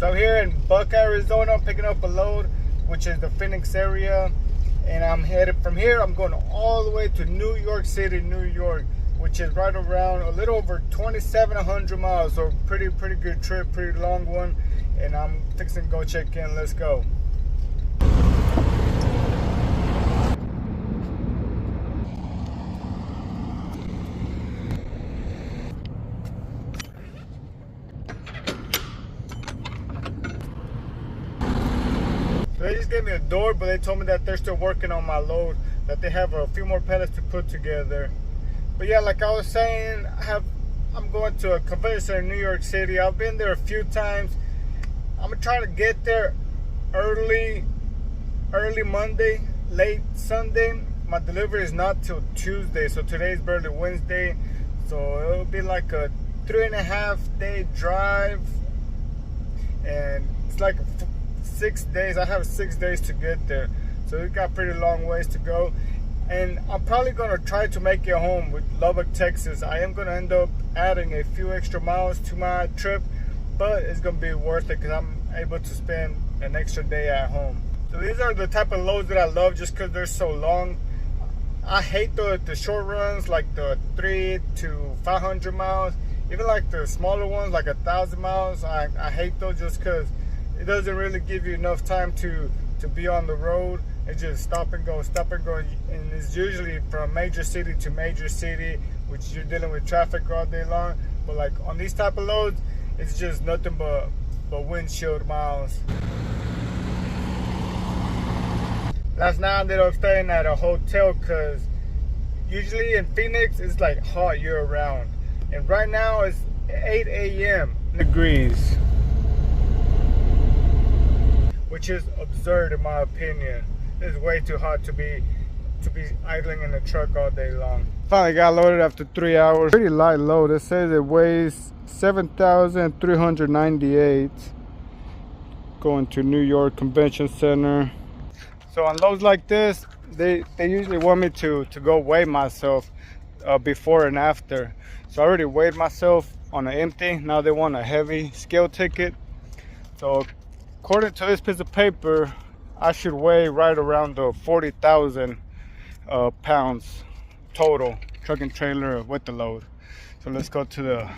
So I'm here in Buckeye, Arizona, picking up a load, which is the Phoenix area. And I'm headed from here, I'm going all the way to New York City, New York, which is right around a little over 2,700 miles. So pretty good trip, pretty long one. And I'm fixing to go check in. Let's go. They just gave me a door, but they told me that they're still working on my load, that they have a few more pallets to put together. But yeah, like I was saying, I'm going to a convention center in New York City. I've been there a few times. I'm gonna try to get there early Monday, late Sunday. My delivery is not till Tuesday, so today's barely Wednesday. So it'll be like a 3.5 day drive, and it's like 6 days. I have 6 days to get there, so we've got pretty long ways to go. And I'm probably gonna try to make it home with Lubbock, Texas. I am gonna end up adding a few extra miles to my trip, but it's gonna be worth it because I'm able to spend an extra day at home. So these are the type of loads that I love just because they're so long. I hate the short runs, like the 300 to 500 miles, even like the smaller ones, like 1,000 miles. I hate those just because it doesn't really give you enough time to be on the road. It's just stop and go, and it's usually from major city to major city, which you're dealing with traffic all day long. But like on these type of loads, it's just nothing but windshield miles. Last night I ended up staying at a hotel because usually in Phoenix it's like hot year round, and right now it's 8 a.m. degrees, which is absurd in my opinion. It's way too hot to be idling in the truck all day long. Finally got loaded after 3 hours. Pretty light load. It says it weighs 7,398. Going to New York Convention Center. So on loads like this, they usually want me to go weigh myself before and after. So I already weighed myself on an empty. Now they want a heavy scale ticket. So according to this piece of paper, I should weigh right around the 40,000 pounds total, truck and trailer with the load. So let's go to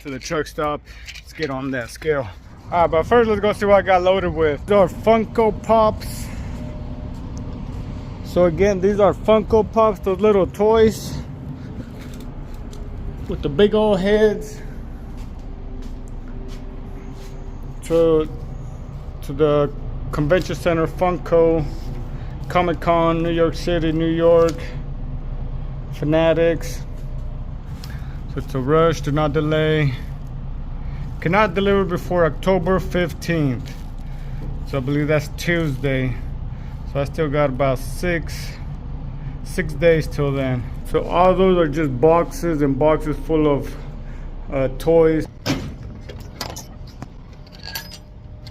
the truck stop. Let's get on that scale. All right, but first let's go see what I got loaded with. These are Funko Pops. So again, these are Funko Pops, those little toys with the big old heads. To the Convention Center, Funko, Comic-Con, New York City, New York, Fanatics. So it's a rush, do not delay. Cannot deliver before October 15th. So I believe that's Tuesday. So I still got about six days till then. So all those are just boxes and boxes full of toys.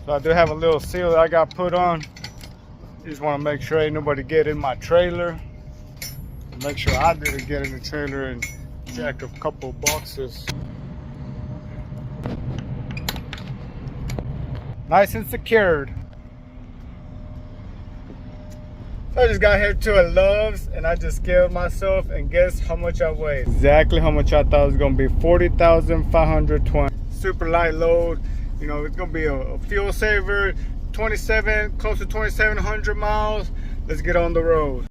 So I do have a little seal that I got put on. Just want to make sure ain't nobody get in my trailer. Make sure I didn't get in the trailer and jack a couple boxes. Nice and secured. So I just got here to a Love's and I just scaled myself, and guess how much I weigh? Exactly how much I thought it was gonna be, 40,520. Super light load. You know, it's gonna be a fuel saver, close to 2,700 miles. Let's get on the road.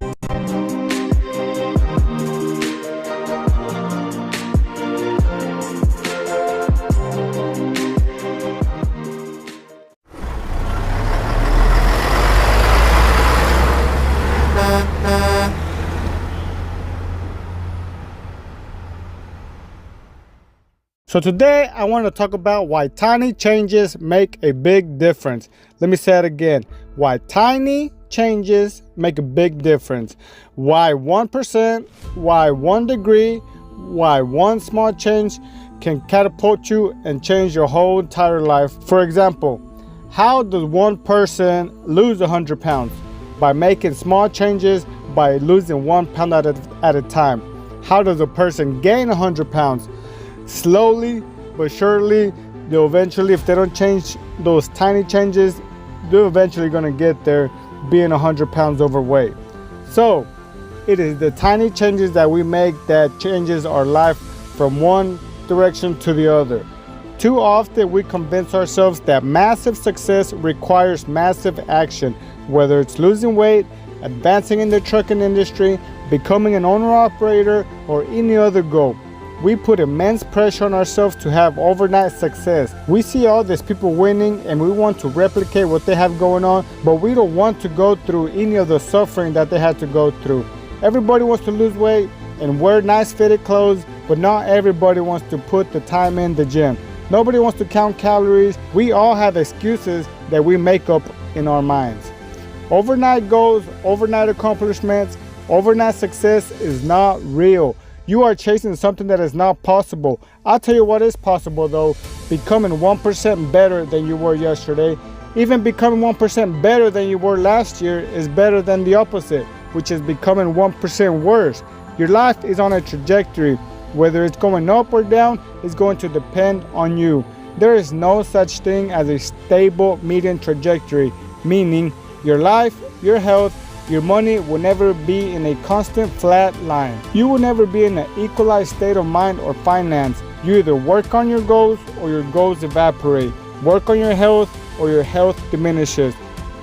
So today I want to talk about why tiny changes make a big difference. Let me say it again. Why tiny changes make a big difference. Why 1%, why 1 degree, why one small change can catapult you and change your whole entire life. For example, how does one person lose 100 pounds? By making small changes, by losing 1 pound at a time. How does a person gain 100 pounds? Slowly but surely, they'll eventually, if they don't change those tiny changes, they're eventually going to get there being 100 pounds overweight. So it is the tiny changes that we make that changes our life from one direction to the other. Too often we convince ourselves that massive success requires massive action, whether it's losing weight, advancing in the trucking industry, becoming an owner-operator, or any other goal. We put immense pressure on ourselves to have overnight success. We see all these people winning and we want to replicate what they have going on, but we don't want to go through any of the suffering that they had to go through. Everybody wants to lose weight and wear nice fitted clothes, but not everybody wants to put the time in the gym. Nobody wants to count calories. We all have excuses that we make up in our minds. Overnight goals, overnight accomplishments, overnight success is not real. You are chasing something that is not possible. I'll tell you what is possible though. Becoming 1% better than you were yesterday. Even becoming 1% better than you were last year is better than the opposite, which is becoming 1% worse. Your life is on a trajectory. Whether it's going up or down is going to depend on you. There is no such thing as a stable median trajectory, meaning your life, your health, your money will never be in a constant flat line. You will never be in an equalized state of mind or finance. You either work on your goals or your goals evaporate. Work on your health or your health diminishes.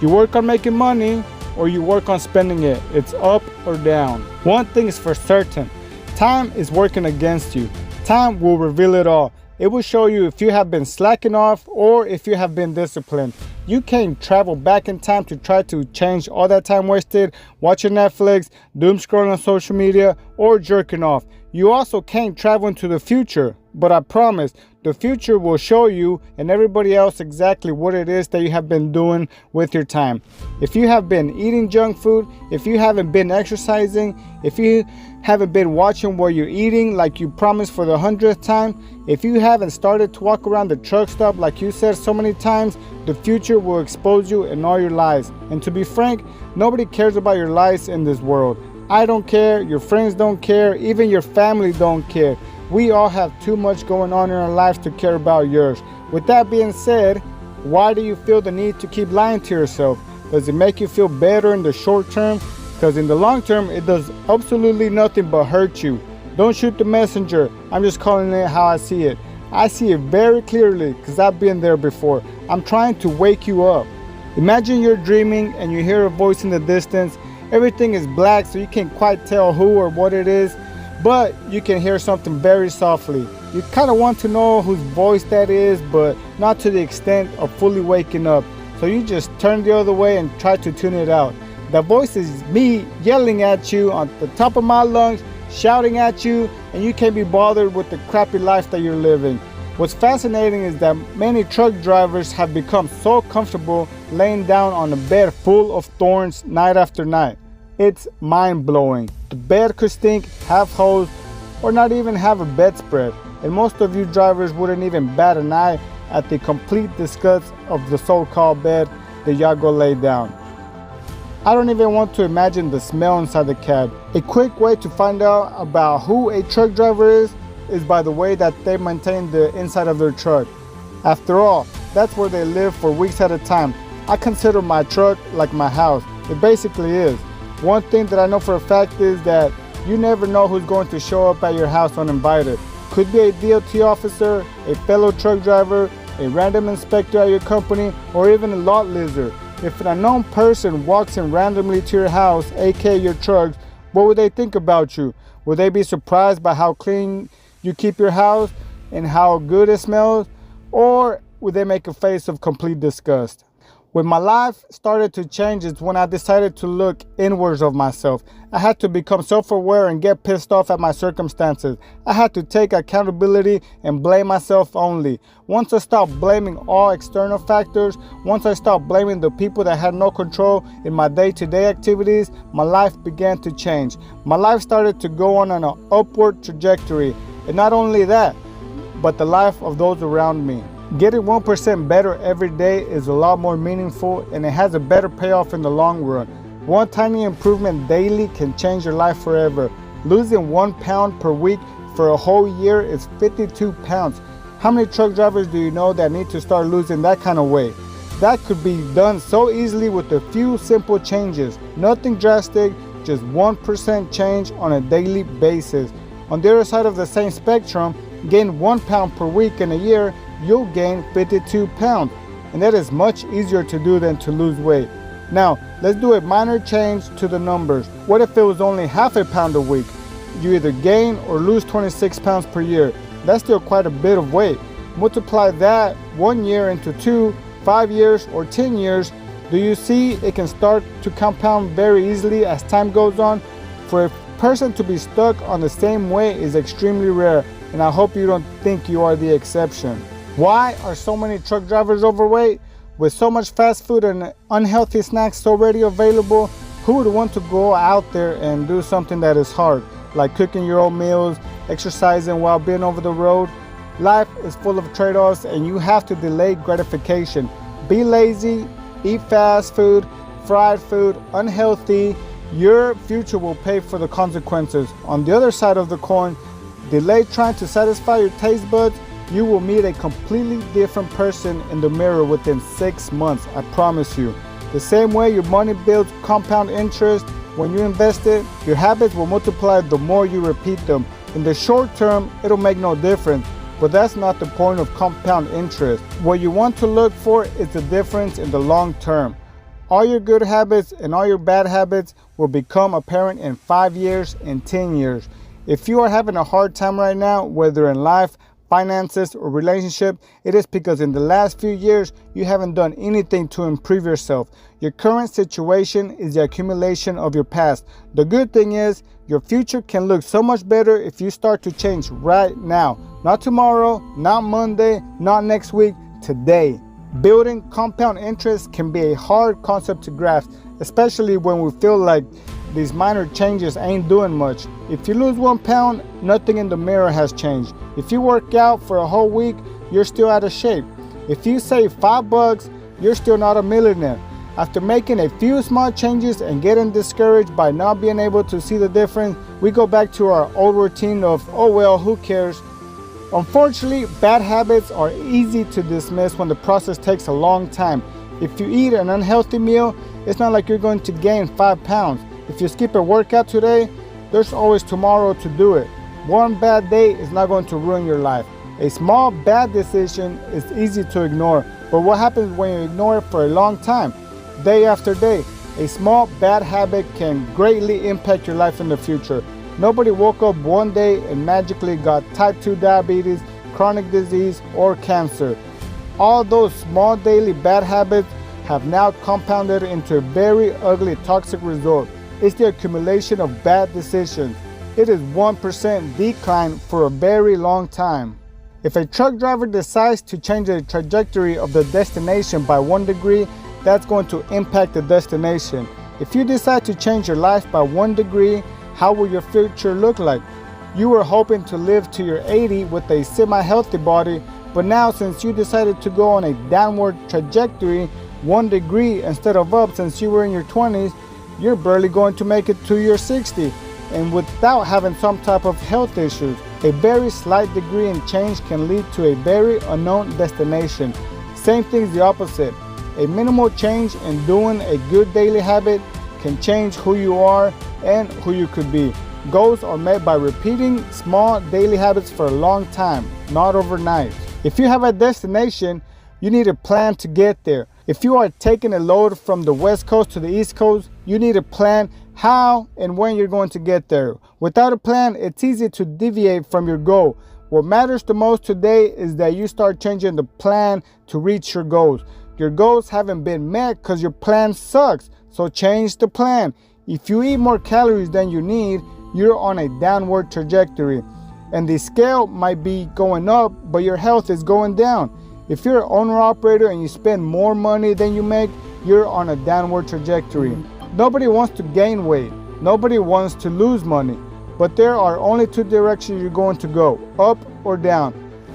You work on making money or you work on spending it. It's up or down. One thing is for certain. Time is working against you. Time will reveal it all. It will show you if you have been slacking off or if you have been disciplined. You can't travel back in time to try to change all that time wasted watching Netflix, doom scrolling on social media, or jerking off. You also can't travel into the future, but I promise the future will show you and everybody else exactly what it is that you have been doing with your time. If you have been eating junk food, if you haven't been exercising, if you haven't been watching what you're eating like you promised for the 100th time, if you haven't started to walk around the truck stop like you said so many times, the future will expose you in all your lies. And to be frank, nobody cares about your lies in this world. I don't care, your friends don't care, even your family don't care. We all have too much going on in our lives to care about yours. With that being said, why do you feel the need to keep lying to yourself? Does it make you feel better in the short term? Because in the long term, it does absolutely nothing but hurt you. Don't shoot the messenger. I'm just calling it how I see it. I see it very clearly because I've been there before. I'm trying to wake you up. Imagine you're dreaming and you hear a voice in the distance. Everything is black, so you can't quite tell who or what it is, but you can hear something very softly. You kind of want to know whose voice that is, but not to the extent of fully waking up. So you just turn the other way and try to tune it out. The voice is me yelling at you on the top of my lungs, shouting at you, and you can't be bothered with the crappy life that you're living. What's fascinating is that many truck drivers have become so comfortable laying down on a bed full of thorns night after night. It's mind-blowing. The bed could stink, have holes, or not even have a bedspread. And most of you drivers wouldn't even bat an eye at the complete disgust of the so-called bed that y'all go lay down. I don't even want to imagine the smell inside the cab. A quick way to find out about who a truck driver is by the way that they maintain the inside of their truck. After all, that's where they live for weeks at a time. I consider my truck like my house. It basically is. One thing that I know for a fact is that you never know who's going to show up at your house uninvited. Could be a DOT officer, a fellow truck driver, a random inspector at your company, or even a lot lizard. If an unknown person walks in randomly to your house, aka your truck, what would they think about you? Would they be surprised by how clean you keep your house and how good it smells? Or would they make a face of complete disgust? When my life started to change is when I decided to look inwards of myself. I had to become self-aware and get pissed off at my circumstances. I had to take accountability and blame myself only. Once I stopped blaming all external factors, once I stopped blaming the people that had no control in my day-to-day activities, my life began to change. My life started to go on an upward trajectory. And not only that, but the life of those around me. Getting 1% better every day is a lot more meaningful and it has a better payoff in the long run. One tiny improvement daily can change your life forever. Losing 1 pound per week for a whole year is 52 pounds. How many truck drivers do you know that need to start losing that kind of weight? That could be done so easily with a few simple changes. Nothing drastic, just 1% change on a daily basis. On the other side of the same spectrum, gain 1 pound per week in a year, you'll gain 52 pounds. And that is much easier to do than to lose weight. Now, let's do a minor change to the numbers. What if it was only half a pound a week? You either gain or lose 26 pounds per year. That's still quite a bit of weight. Multiply that 1 year into 2, 5 years, or 10 years. Do you see it can start to compound very easily as time goes on? For a person to be stuck on the same weight is extremely rare, and I hope you don't think you are the exception. Why are so many truck drivers overweight? With so much fast food and unhealthy snacks already available, who would want to go out there and do something that is hard, like cooking your own meals, exercising while being over the road? Life is full of trade-offs, and you have to delay gratification. Be lazy, eat fast food, fried food, unhealthy. Your future will pay for the consequences. On the other side of the coin, delay trying to satisfy your taste buds. You will meet a completely different person in the mirror within 6 months, I promise you. The same way your money builds compound interest, when you invest it, your habits will multiply the more you repeat them. In the short term, it'll make no difference, but that's not the point of compound interest. What you want to look for is the difference in the long term. All your good habits and all your bad habits will become apparent in 5 years and 10 years. If you are having a hard time right now, whether in life, finances, or relationship, it is because in the last few years you haven't done anything to improve yourself. Your current situation is the accumulation of your past. The good thing is your future can look so much better if you start to change right now. Not tomorrow, not Monday, not next week, today. Building compound interest can be a hard concept to grasp, especially when we feel like these minor changes ain't doing much. If you lose 1 pound, nothing in the mirror has changed. If you work out for a whole week, you're still out of shape. If you save $5, you're still not a millionaire. After making a few small changes and getting discouraged by not being able to see the difference, we go back to our old routine of, oh well, who cares? Unfortunately, bad habits are easy to dismiss when the process takes a long time. If you eat an unhealthy meal, it's not like you're going to gain 5 pounds. If you skip a workout today, there's always tomorrow to do it. One bad day is not going to ruin your life. A small bad decision is easy to ignore, but what happens when you ignore it for a long time? Day after day, a small bad habit can greatly impact your life in the future. Nobody woke up one day and magically got type 2 diabetes, chronic disease, or cancer. All those small daily bad habits have now compounded into a very ugly toxic result. It's the accumulation of bad decisions. It is 1% decline for a very long time. If a truck driver decides to change the trajectory of the destination by 1 degree, that's going to impact the destination. If you decide to change your life by 1 degree, how will your future look like? You were hoping to live to your 80 with a semi-healthy body, but now since you decided to go on a downward trajectory, 1 degree instead of up since you were in your 20s, you're barely going to make it to your 60, and without having some type of health issues. A very slight degree in change can lead to a very unknown destination. Same thing's the opposite. A minimal change in doing a good daily habit can change who you are and who you could be. Goals are met by repeating small daily habits for a long time, not overnight. If you have a destination, you need a plan to get there. If you are taking a load from the West Coast to the East Coast, you need a plan how and when you're going to get there. Without a plan, it's easy to deviate from your goal. What matters the most today is that you start changing the plan to reach your goals. Your goals haven't been met because your plan sucks, so change the plan. If you eat more calories than you need, you're on a downward trajectory. And the scale might be going up, but your health is going down. If you're an owner-operator and you spend more money than you make, you're on a downward trajectory. Nobody wants to gain weight. Nobody wants to lose money. But there are only 2 directions you're going to go, up or down.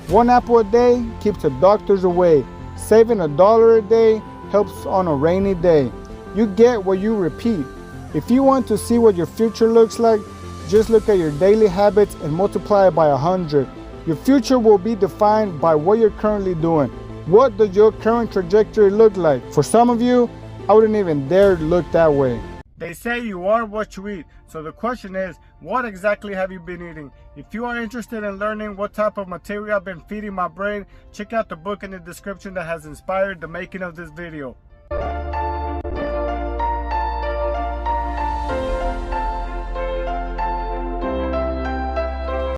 1 apple a day keeps the doctors away. Saving $1 a day helps on a rainy day. You get what you repeat. If you want to see what your future looks like, just look at your daily habits and multiply it by 100. Your future will be defined by what you're currently doing. What does your current trajectory look like? For some of you, I wouldn't even dare look that way. They say you are what you eat. So the question is, what exactly have you been eating? If you are interested in learning what type of material I've been feeding my brain, check out the book in the description that has inspired the making of this video.